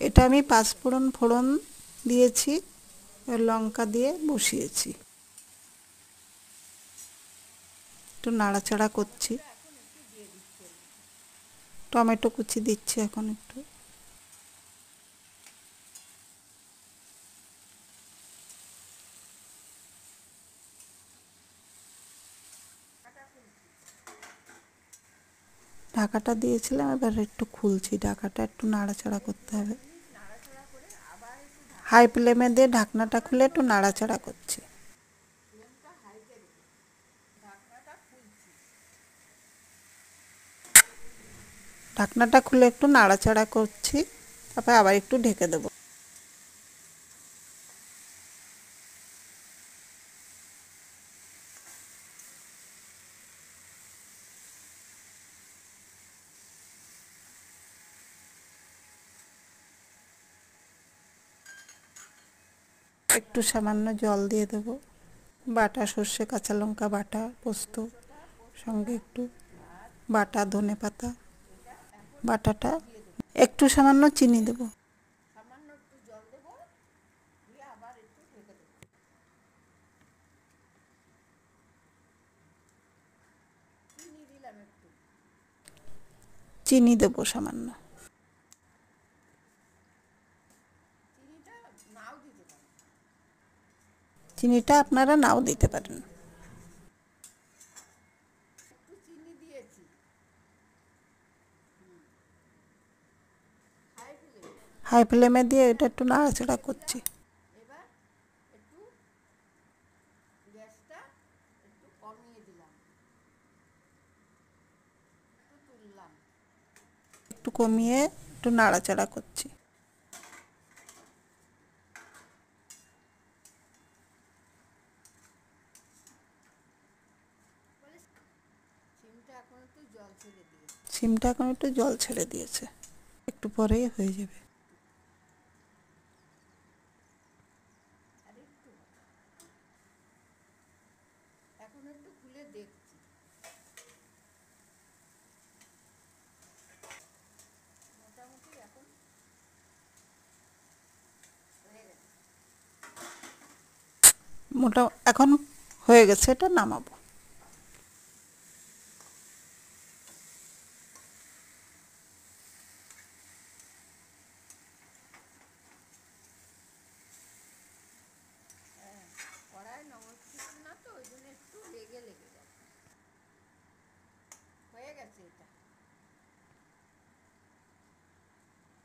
এটা আমি পাঁচফোড়ন ফোড়ন দিয়েছি, লঙ্কা দিয়ে বসিয়েছি। একটু নাড়াচাড়া করছি। টমেটো কুচি দিচ্ছি এখন একটু। ঢাকাটা দিয়েছিলাম, এবার একটু খুলছি। ঢাকাটা একটু নাড়াচাড়া করতে হবে। হাই ফ্লেমে দিয়ে ঢাকনাটা খুলে একটু নাড়াচাড়া করছি। ঢাকনাটা খুলে একটু নাড়াচাড়া করছি, তারপর আবার একটু ঢেকে দেবো। একটু সামান্য জল দিয়ে দেবো। বাটা সর্ষে কাঁচা লঙ্কা বাটা, পোস্ত, সঙ্গে একটু বাটা ধনে পাতা বাটাটা, একটু সামান্য চিনি দেবো। চিনি দেবো সামান্য। চিনিটা আপনারা নাও দিতে পারেন। হাই ফ্লেমে দিয়ে এটা একটু নাড়াচাড়া করছি। একটু কমিয়ে একটু নাড়াচাড়া করছি। সিমটা এখন একটু জল ছেড়ে দিয়েছে, একটু পরেই হয়ে যাবে। মোটা এখন হয়ে গেছে, এটা নামাবো।